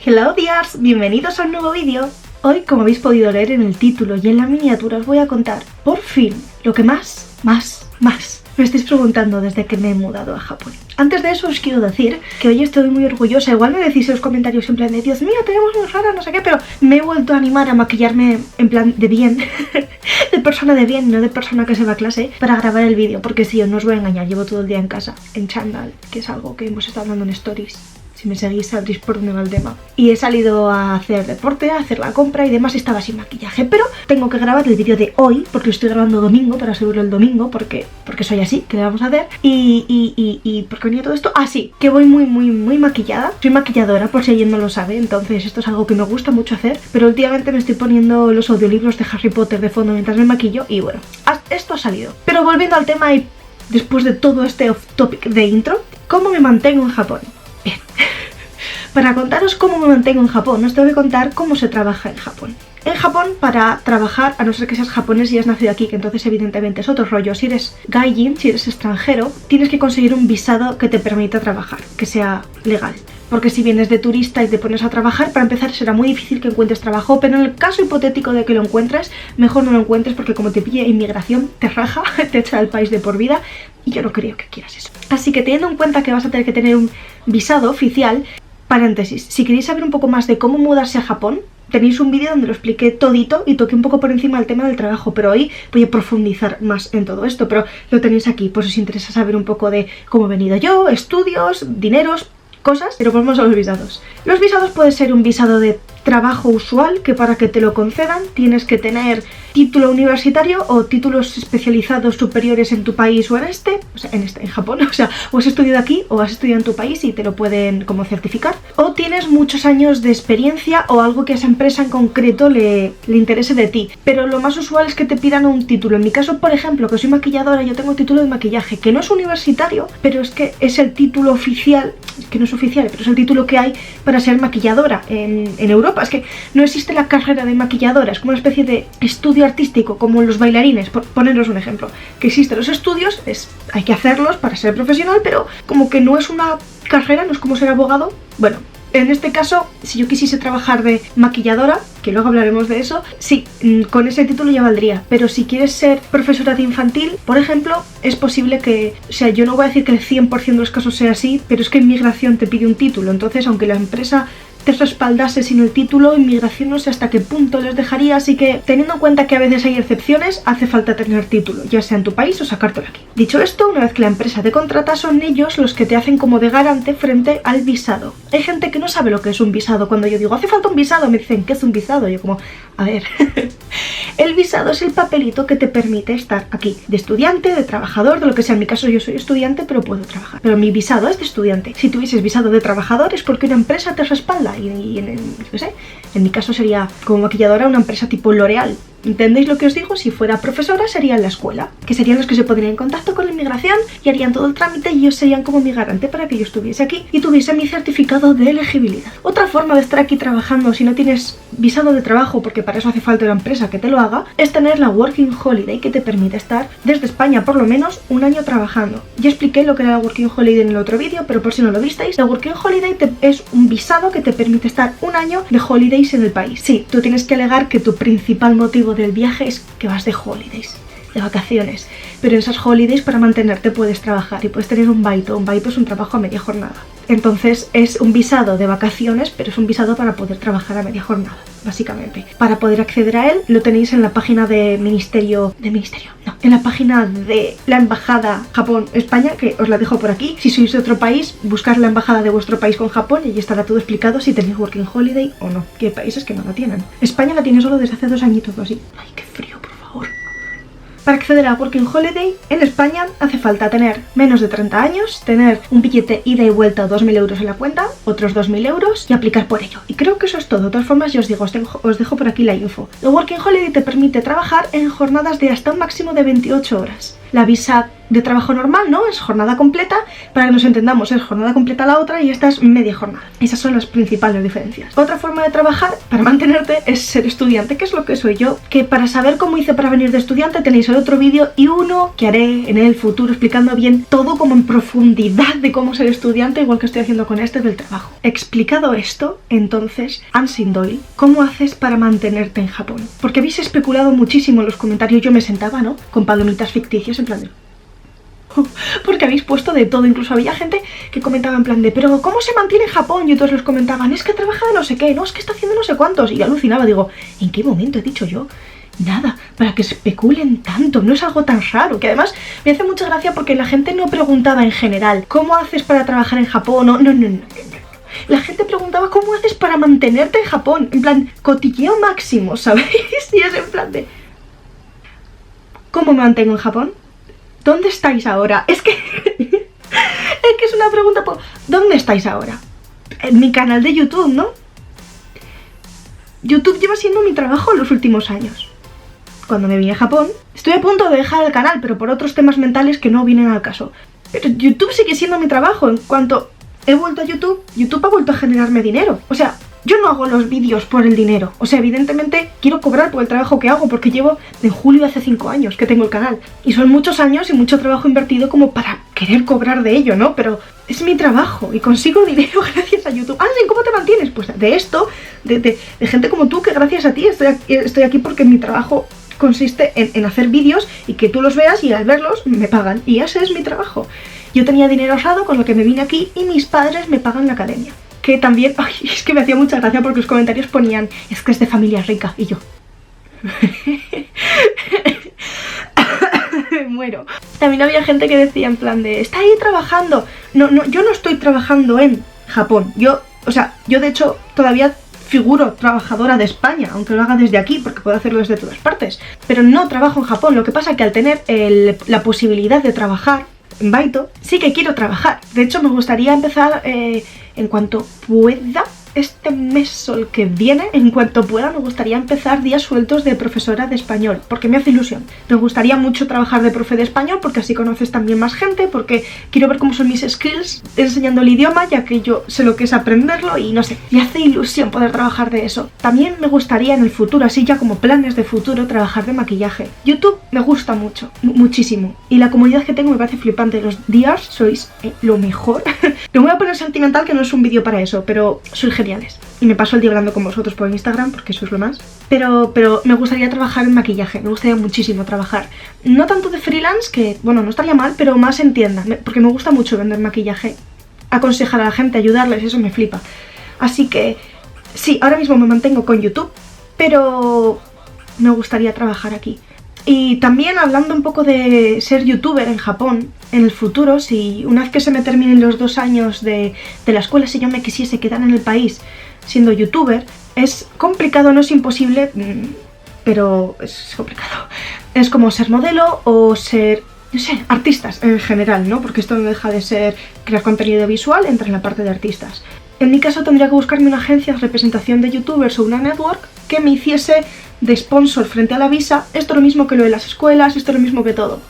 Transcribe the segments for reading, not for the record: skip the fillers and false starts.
Hello dears, bienvenidos a un nuevo vídeo. Hoy, como habéis podido leer en el título y en la miniatura, os voy a contar, por fin, lo que más me estáis preguntando desde que me he mudado a Japón. Antes de eso os quiero decir que hoy estoy muy orgullosa. Igual me decís en los comentarios en plan de Dios mío, tenemos muy rara, no sé qué, pero me he vuelto a animar a maquillarme en plan de bien, de persona de bien, no de persona que se va a clase, para grabar el vídeo, porque sí, no os voy a engañar, llevo todo el día en casa, en chándal, que es algo que hemos estado hablando en stories. Si me seguís sabréis por dónde va el tema. Y he salido a hacer deporte, a hacer la compra y demás, estaba sin maquillaje. Pero tengo que grabar el vídeo de hoy, porque lo estoy grabando domingo, para subirlo el domingo, porque soy así, ¿qué le vamos a hacer? Y ¿por qué venía todo esto? Ah, sí, que voy muy maquillada. Soy maquilladora, por si alguien no lo sabe, entonces esto es algo que me gusta mucho hacer. Pero últimamente me estoy poniendo los audiolibros de Harry Potter de fondo mientras me maquillo y bueno, esto ha salido. Pero volviendo al tema y después de todo este off topic de intro, ¿cómo me mantengo en Japón? Bien, para contaros cómo me mantengo en Japón, os tengo que contar cómo se trabaja en Japón. En Japón, para trabajar, a no ser que seas japonés y has nacido aquí, que entonces evidentemente es otro rollo, si eres gaijin, si eres extranjero, tienes que conseguir un visado que te permita trabajar, que sea legal. Porque si vienes de turista y te pones a trabajar, para empezar será muy difícil que encuentres trabajo, pero en el caso hipotético de que lo encuentres, mejor no lo encuentres porque como te pille inmigración, te raja, te echa del país de por vida y yo no creo que quieras eso. Así que teniendo en cuenta que vas a tener que tener un visado oficial, paréntesis, si queréis saber un poco más de cómo mudarse a Japón, tenéis un vídeo donde lo expliqué todito y toqué un poco por encima del tema del trabajo, pero hoy voy a profundizar más en todo esto, pero lo tenéis aquí, por si os interesa saber un poco de cómo he venido yo, estudios, dineros, cosas, pero volvemos a los visados. Los visados pueden ser un visado de trabajo usual, que para que te lo concedan tienes que tener título universitario o títulos especializados superiores en tu país o en Japón, o has estudiado aquí o has estudiado en tu país y te lo pueden como certificar, o tienes muchos años de experiencia o algo que a esa empresa en concreto le interese de ti, pero lo más usual es que te pidan un título. En mi caso, por ejemplo, que soy maquilladora, yo tengo título de maquillaje, que no es universitario, pero es que es el título oficial, que no es oficial, pero es el título que hay para ser maquilladora en Europa. Es que no existe la carrera de maquilladora, es como una especie de estudio artístico, como los bailarines, por poneros un ejemplo, que existen los estudios, hay que hacerlos para ser profesional, pero como que no es una carrera, no es como ser abogado. Bueno, en este caso, si yo quisiese trabajar de maquilladora, que luego hablaremos de eso, sí, con ese título ya valdría, pero si quieres ser profesora de infantil, por ejemplo, es posible que, yo no voy a decir que el 100% de los casos sea así, pero es que inmigración te pide un título, entonces aunque la empresa te respaldase sin el título, inmigración no sé hasta qué punto les dejaría, así que teniendo en cuenta que a veces hay excepciones, hace falta tener título, ya sea en tu país o sacártelo aquí. Dicho esto, una vez que la empresa te contrata, son ellos los que te hacen como de garante frente al visado. Hay gente que no sabe lo que es un visado. Cuando yo digo, hace falta un visado, me dicen, ¿qué es un visado? Yo como, a ver, el visado es el papelito que te permite estar aquí, de estudiante, de trabajador, de lo que sea. En mi caso yo soy estudiante, pero puedo trabajar. Pero mi visado es de estudiante. Si tuvieses visado de trabajador es porque una empresa te respalda y en mi caso sería como maquilladora una empresa tipo L'Oreal. ¿Entendéis lo que os digo? Si fuera profesora sería en la escuela, que serían los que se pondrían en contacto con la inmigración y harían todo el trámite y ellos serían como mi garante para que yo estuviese aquí y tuviese mi certificado de elegibilidad. Otra forma de estar aquí trabajando si no tienes visado de trabajo, porque para eso hace falta una empresa que te lo haga, es tener la Working Holiday, que te permite estar desde España por lo menos un año trabajando. Ya expliqué lo que era la Working Holiday en el otro vídeo, pero por si no lo visteis, la Working Holiday es un visado que te permite estar un año de holidays en el país. Sí, tú tienes que alegar que tu principal motivo del viaje es que vas de holidays, de vacaciones, pero en esas holidays para mantenerte puedes trabajar y puedes tener un baito. Un baito es un trabajo a media jornada. Entonces es un visado de vacaciones, pero es un visado para poder trabajar a media jornada, básicamente. Para poder acceder a él lo tenéis en la página en la página de la Embajada Japón-España, que os la dejo por aquí. Si sois de otro país, buscad la embajada de vuestro país con Japón y allí estará todo explicado si tenéis Working Holiday o no, que hay países que no la tienen. España la tiene solo desde hace 2 añitos o así. Ay, qué frío, por favor. Para acceder a Working Holiday en España hace falta tener menos de 30 años, tener un billete ida y vuelta 2.000 euros en la cuenta, otros 2.000 euros y aplicar por ello. Y creo que eso es todo. De todas formas, yo os dejo por aquí la info. El Working Holiday te permite trabajar en jornadas de hasta un máximo de 28 horas. la visa de trabajo normal, ¿no? Es jornada completa, para que nos entendamos, es jornada completa la otra y esta es media jornada. Esas son las principales diferencias. Otra forma de trabajar para mantenerte es ser estudiante, que es lo que soy yo, que para saber cómo hice para venir de estudiante tenéis el otro vídeo y uno que haré en el futuro explicando bien todo como en profundidad de cómo ser estudiante, igual que estoy haciendo con este del trabajo. Explicado esto, entonces, Ansin Doyle, ¿cómo haces para mantenerte en Japón? Porque habéis especulado muchísimo en los comentarios, yo me sentaba, ¿no? Con palomitas ficticias en plan de... porque habéis puesto de todo, incluso había gente que comentaba en plan de pero ¿cómo se mantiene en Japón? Y otros los comentaban, es que trabaja de no sé qué, no, es que está haciendo no sé cuántos, y yo alucinaba, digo, ¿en qué momento he dicho yo? Nada, para que especulen tanto, no es algo tan raro, que además me hace mucha gracia porque la gente no preguntaba en general, ¿cómo haces para trabajar en Japón? No. La gente preguntaba, ¿cómo haces para mantenerte en Japón? En plan, cotilleo máximo, ¿sabéis? Y es en plan de... ¿cómo me mantengo en Japón? ¿Dónde estáis ahora? Es que es una pregunta por... ¿dónde estáis ahora? En mi canal de YouTube, ¿no? YouTube lleva siendo mi trabajo en los últimos años. Cuando me vine a Japón, estoy a punto de dejar el canal, pero por otros temas mentales que no vienen al caso. Pero YouTube sigue siendo mi trabajo. En cuanto he vuelto a YouTube, YouTube ha vuelto a generarme dinero. O sea, yo no hago los vídeos por el dinero. O sea, evidentemente quiero cobrar por el trabajo que hago porque llevo de julio hace 5 años que tengo el canal. Y son muchos años y mucho trabajo invertido como para querer cobrar de ello, ¿no? Pero es mi trabajo y consigo dinero gracias a YouTube. Ansin, ¿cómo te mantienes? Pues de esto, de gente como tú, que gracias a ti estoy aquí porque mi trabajo consiste en hacer vídeos y que tú los veas y al verlos me pagan. Y ese es mi trabajo. Yo tenía dinero ahorrado con lo que me vine aquí y mis padres me pagan la academia. Que también, ay, es que me hacía mucha gracia porque los comentarios ponían, es que es de familia rica, y yo... me muero. También había gente que decía en plan de, está ahí trabajando. No, yo no estoy trabajando en Japón. Yo de hecho todavía figuro trabajadora de España, aunque lo haga desde aquí, porque puedo hacerlo desde todas partes. Pero no trabajo en Japón. Lo que pasa es que al tener la posibilidad de trabajar en Baito, sí que quiero trabajar. De hecho, me gustaría empezar en cuanto pueda, este mes o el que viene, en cuanto pueda, me gustaría empezar días sueltos de profesora de español, porque me hace ilusión. Me gustaría mucho trabajar de profe de español, porque así conoces también más gente, porque quiero ver cómo son mis skills enseñando el idioma, ya que yo sé lo que es aprenderlo y no sé, me hace ilusión poder trabajar de eso. También me gustaría en el futuro, así ya como planes de futuro, trabajar de maquillaje. YouTube me gusta mucho, muchísimo, y la comunidad que tengo me parece flipante. Los DRs sois lo mejor. Me voy a poner sentimental, que no es un vídeo para eso, pero sois geniales. Y me paso el día hablando con vosotros por Instagram, porque eso es lo más. Pero me gustaría trabajar en maquillaje, me gustaría muchísimo trabajar. No tanto de freelance, que bueno, no estaría mal, pero más en tienda, porque me gusta mucho vender maquillaje. Aconsejar a la gente, ayudarles, eso me flipa. Así que sí, ahora mismo me mantengo con YouTube, pero me gustaría trabajar aquí. Y también hablando un poco de ser youtuber en Japón, en el futuro, si una vez que se me terminen los 2 años de la escuela, si yo me quisiese quedar en el país siendo youtuber, es complicado, no es imposible, pero es complicado. Es como ser modelo o ser, no sé, artistas en general, ¿no? Porque esto no deja de ser crear contenido visual, entra en la parte de artistas. En mi caso tendría que buscarme una agencia de representación de youtubers o una network que me hiciese de sponsor frente a la visa. Esto es lo mismo que lo de las escuelas, esto es lo mismo que todo.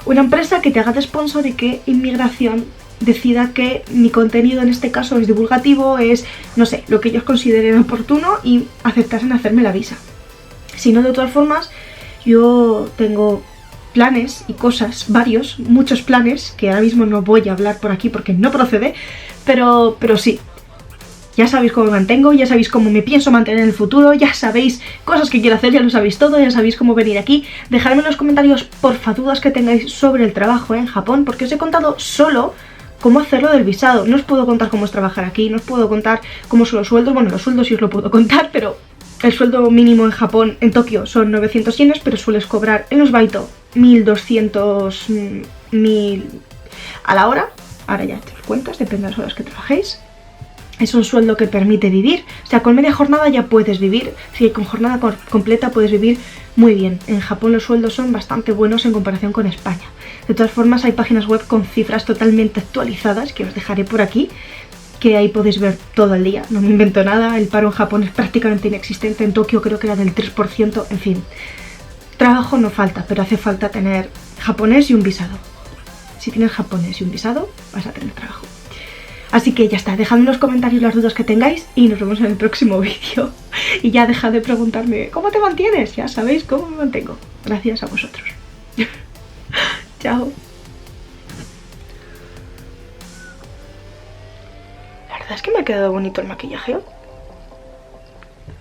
Una empresa que te haga de sponsor y que inmigración decida que mi contenido en este caso es divulgativo, es, no sé, lo que ellos consideren oportuno y aceptasen hacerme la visa. Si no, de todas formas, yo tengo planes y cosas, muchos planes, que ahora mismo no voy a hablar por aquí porque no procede, pero sí. Ya sabéis cómo me mantengo, ya sabéis cómo me pienso mantener en el futuro, ya sabéis cosas que quiero hacer, ya lo sabéis todo, ya sabéis cómo venir aquí. Dejadme en los comentarios, porfa, dudas que tengáis sobre el trabajo en Japón, porque os he contado solo cómo hacerlo del visado. No os puedo contar cómo es trabajar aquí, no os puedo contar cómo son los sueldos. Bueno, los sueldos sí os lo puedo contar, pero el sueldo mínimo en Japón, en Tokio, son 900 yenes, pero sueles cobrar en los Baito 1200, 1000 a la hora. Ahora ya te los cuentas, depende de las horas que trabajéis. Es un sueldo que permite vivir, o sea, con media jornada ya puedes vivir, si con jornada completa puedes vivir muy bien. En Japón los sueldos son bastante buenos en comparación con España. De todas formas, hay páginas web con cifras totalmente actualizadas, que os dejaré por aquí, que ahí podéis ver todo el día. No me invento nada, el paro en Japón es prácticamente inexistente, en Tokio creo que era del 3%, en fin. Trabajo no falta, pero hace falta tener japonés y un visado. Si tienes japonés y un visado, vas a tener trabajo. Así que ya está, dejadme en los comentarios las dudas que tengáis y nos vemos en el próximo vídeo. Y ya dejad de preguntarme, ¿cómo te mantienes? Ya sabéis cómo me mantengo. Gracias a vosotros. Chao. La verdad es que me ha quedado bonito el maquillaje.